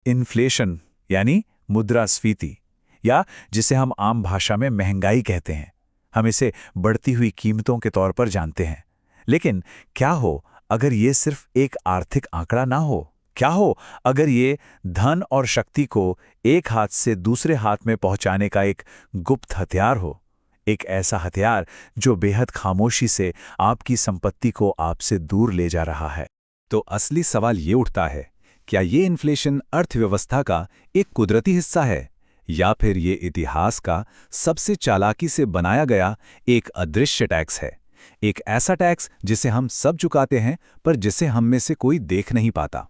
Inflation यानी मुद्रास्फीति, या जिसे हम आम भाषा में महंगाई कहते हैं। हम इसे बढ़ती हुई कीमतों के तौर पर जानते हैं। लेकिन क्या हो अगर ये सिर्फ एक आर्थिक आंकड़ा ना हो? क्या हो अगर ये धन और शक्ति को एक हाथ से दूसरे हाथ में पहुंचाने का एक गुप्त हथियार हो? एक ऐसा हथियार जो बेहद खामोशी से आपकी संपत्ति को आपसे दूर ले जा रहा है। तो असली सवाल ये उठता है, क्या ये इन्फ्लेशन अर्थव्यवस्था का एक कुदरती हिस्सा है, या फिर ये इतिहास का सबसे चालाकी से बनाया गया एक अदृश्य टैक्स है? एक ऐसा टैक्स जिसे हम सब चुकाते हैं पर जिसे हम में से कोई देख नहीं पाता।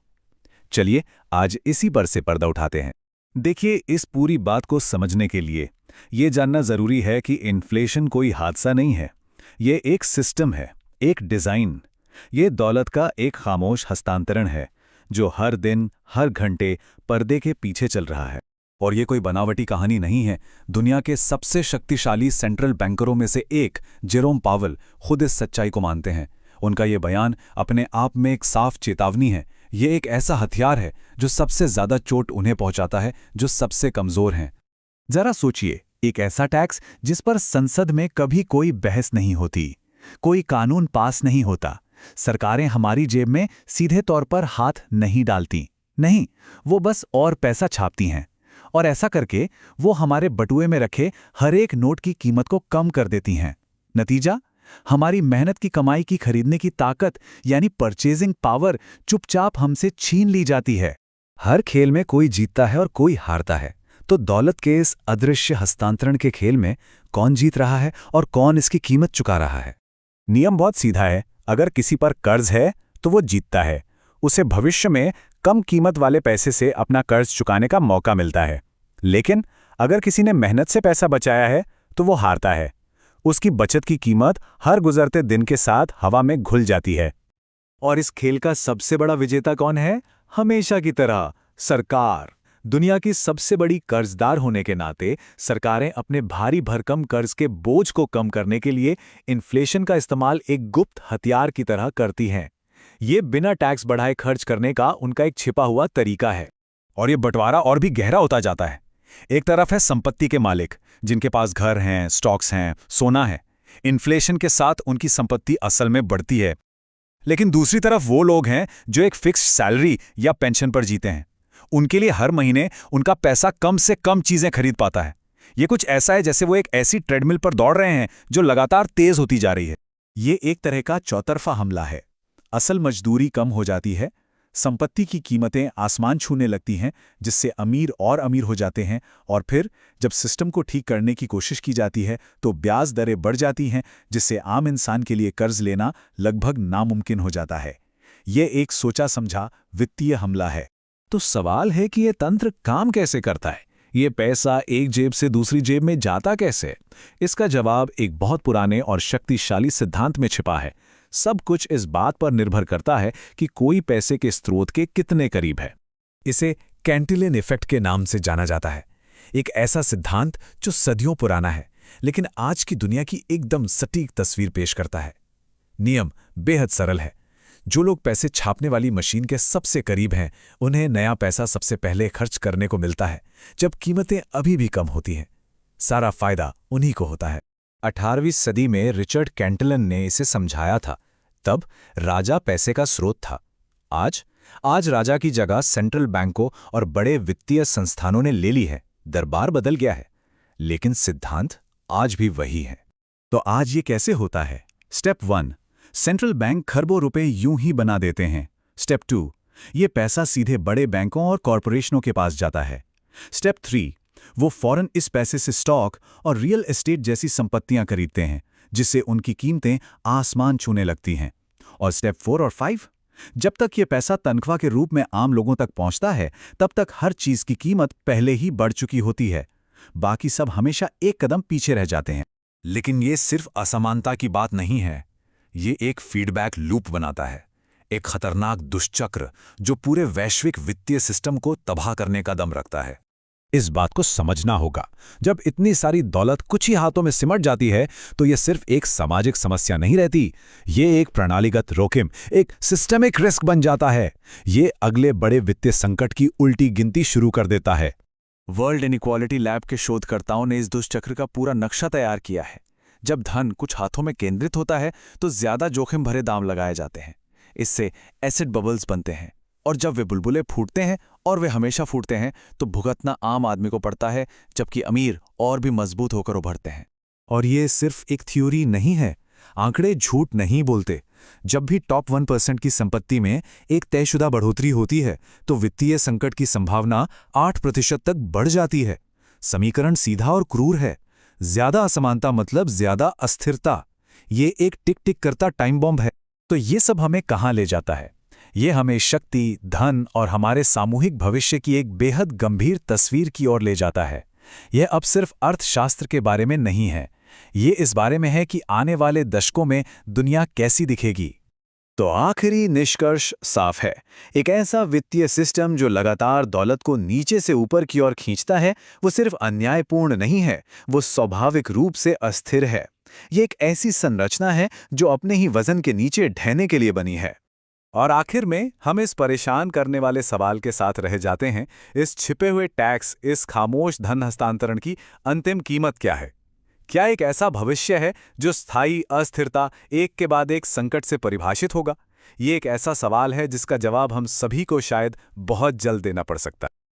चलिए आज इसी पर से पर्दा उठाते हैं। देखिए, इस पूरी बात को समझने के लिए ये जानना जरूरी है कि इन्फ्लेशन कोई हादसा नहीं है। ये एक सिस्टम है, एक डिजाइन। ये दौलत का एक खामोश हस्तांतरण है जो हर दिन, हर घंटे पर्दे के पीछे चल रहा है। और ये कोई बनावटी कहानी नहीं है। दुनिया के सबसे शक्तिशाली सेंट्रल बैंकरों में से एक जेरोम पावेल खुद इस सच्चाई को मानते हैं। उनका ये बयान अपने आप में एक साफ चेतावनी है। ये एक ऐसा हथियार है जो सबसे ज्यादा चोट उन्हें पहुंचाता है जो सबसे कमजोर हैं। जरा सोचिए, एक ऐसा टैक्स जिस पर संसद में कभी कोई बहस नहीं होती, कोई कानून पास नहीं होता। सरकारें हमारी जेब में सीधे तौर पर हाथ नहीं डालती। नहीं, वो बस और पैसा छापती हैं। और ऐसा करके वो हमारे बटुए में रखे हर एक नोट की कीमत को कम कर देती हैं। नतीजा, हमारी मेहनत की कमाई की खरीदने की ताकत यानी परचेजिंग पावर चुपचाप हमसे छीन ली जाती है। हर खेल में कोई जीतता है और कोई हारता है। तो दौलत के इस अदृश्य हस्तांतरण के खेल में कौन जीत रहा है और कौन इसकी कीमत चुका रहा है? नियम बहुत सीधा है। अगर किसी पर कर्ज है तो वो जीतता है। उसे भविष्य में कम कीमत वाले पैसे से अपना कर्ज चुकाने का मौका मिलता है। लेकिन अगर किसी ने मेहनत से पैसा बचाया है तो वो हारता है। उसकी बचत की कीमत हर गुजरते दिन के साथ हवा में घुल जाती है। और इस खेल का सबसे बड़ा विजेता कौन है? हमेशा की तरह सरकार। दुनिया की सबसे बड़ी कर्जदार होने के नाते सरकारें अपने भारी भरकम कर्ज के बोझ को कम करने के लिए इन्फ्लेशन का इस्तेमाल एक गुप्त हथियार की तरह करती हैं। ये बिना टैक्स बढ़ाए खर्च करने का उनका एक छिपा हुआ तरीका है। और ये बंटवारा और भी गहरा होता जाता है। एक तरफ है संपत्ति के मालिक, जिनके पास घर हैं, स्टॉक्स हैं, सोना है। इन्फ्लेशन के साथ उनकी संपत्ति असल में बढ़ती है। लेकिन दूसरी तरफ वो लोग हैं जो एक फिक्स्ड सैलरी या पेंशन पर जीते हैं। उनके लिए हर महीने उनका पैसा कम से कम चीजें खरीद पाता है। ये कुछ ऐसा है जैसे वो एक ऐसी ट्रेडमिल पर दौड़ रहे हैं जो लगातार तेज होती जा रही है। ये एक तरह का चौतरफा हमला है। असल मजदूरी कम हो जाती है, संपत्ति की कीमतें आसमान छूने लगती हैं, जिससे अमीर और अमीर हो जाते हैं। और फिर जब सिस्टम को ठीक करने की कोशिश की जाती है तो ब्याज दरें बढ़ जाती हैं, जिससे आम इंसान के लिए कर्ज लेना लगभग नामुमकिन हो जाता है। ये एक सोचा समझा वित्तीय हमला है। तो सवाल है कि ये तंत्र काम कैसे करता है? ये पैसा एक जेब से दूसरी जेब में जाता कैसे? इसका जवाब एक बहुत पुराने और शक्तिशाली सिद्धांत में छिपा है। सब कुछ इस बात पर निर्भर करता है कि कोई पैसे के स्रोत के कितने करीब है। इसे कैंटिलियन इफेक्ट के नाम से जाना जाता है। एक ऐसा सिद्धांत जो सदियों पुराना है, लेकिन आज की दुनिया की एकदम सटीक तस्वीर पेश करता है। नियम बेहद सरल है। जो लोग पैसे छापने वाली मशीन के सबसे करीब हैं, उन्हें नया पैसा सबसे पहले खर्च करने को मिलता है, जब कीमतें अभी भी कम होती हैं। सारा फायदा उन्हीं को होता है। 18वीं सदी में रिचर्ड कैंटिलन ने इसे समझाया था। तब राजा पैसे का स्रोत था। आज राजा की जगह सेंट्रल बैंकों और बड़े वित्तीय संस्थानों ने ले ली है। दरबार बदल गया है, लेकिन सिद्धांत आज भी वही है। तो आज ये कैसे होता है? स्टेप 1, सेंट्रल बैंक खरबों रुपए यूं ही बना देते हैं। स्टेप 2, ये पैसा सीधे बड़े बैंकों और कॉरपोरेशनों के पास जाता है। स्टेप 3, वो फौरन इस पैसे से स्टॉक और रियल एस्टेट जैसी संपत्तियां खरीदते हैं, जिससे उनकी कीमतें आसमान छूने लगती हैं। और स्टेप 4 और 5, जब तक ये पैसा तनख्वाह के रूप में आम लोगों तक पहुंचता है, तब तक हर चीज की कीमत पहले ही बढ़ चुकी होती है। बाकी सब हमेशा एक कदम पीछे रह जाते हैं। लेकिन ये सिर्फ असमानता की बात नहीं है। ये एक फीडबैक लूप बनाता है, एक खतरनाक दुष्चक्र जो पूरे वैश्विक वित्तीय सिस्टम को तबाह करने का दम रखता है। इस बात को समझना होगा। जब इतनी सारी दौलत कुछ ही हाथों में सिमट जाती है तो यह सिर्फ एक सामाजिक समस्या नहीं रहती, ये एक प्रणालीगत जोखिम, एक सिस्टमिक रिस्क बन जाता है। ये अगले बड़े वित्तीय संकट की उल्टी गिनती शुरू कर देता है। वर्ल्ड इनइक्वालिटी लैब के शोधकर्ताओं ने इस दुष्चक्र का पूरा नक्शा तैयार किया है। जब धन कुछ हाथों में केंद्रित होता है तो ज्यादा जोखिम भरे दाम लगाए जाते हैं। इससे एसिड बबल्स बनते हैं, और जब वे बुलबुले फूटते हैं, और वे हमेशा फूटते हैं, तो भुगतना आम आदमी को पड़ता है, जबकि अमीर और भी मजबूत होकर उभरते हैं। और ये सिर्फ एक थ्योरी नहीं है, आंकड़े झूठ नहीं बोलते। जब भी टॉप 1% की संपत्ति में एक तयशुदा बढ़ोतरी होती है तो वित्तीय संकट की संभावना 8% तक बढ़ जाती है। समीकरण सीधा और क्रूर है। ज्यादा असमानता मतलब ज्यादा अस्थिरता। ये एक टिक टिक करता टाइम बॉम्ब है। तो ये सब हमें कहाँ ले जाता है? ये हमें शक्ति, धन और हमारे सामूहिक भविष्य की एक बेहद गंभीर तस्वीर की ओर ले जाता है। यह अब सिर्फ अर्थशास्त्र के बारे में नहीं है, ये इस बारे में है कि आने वाले दशकों में दुनिया कैसी दिखेगी। तो आखिरी निष्कर्ष साफ है, एक ऐसा वित्तीय सिस्टम जो लगातार दौलत को नीचे से ऊपर की ओर खींचता है, वो सिर्फ अन्यायपूर्ण नहीं है, वो स्वाभाविक रूप से अस्थिर है। ये एक ऐसी संरचना है जो अपने ही वजन के नीचे ढहने के लिए बनी है। और आखिर में हम इस परेशान करने वाले सवाल के साथ रह जाते हैं, इस छिपे हुए टैक्स, इस खामोश धन हस्तांतरण की अंतिम कीमत क्या है? क्या एक ऐसा भविष्य है जो स्थायी अस्थिरता, एक के बाद एक संकट से परिभाषित होगा? ये एक ऐसा सवाल है जिसका जवाब हम सभी को शायद बहुत जल्द देना पड़ सकता है।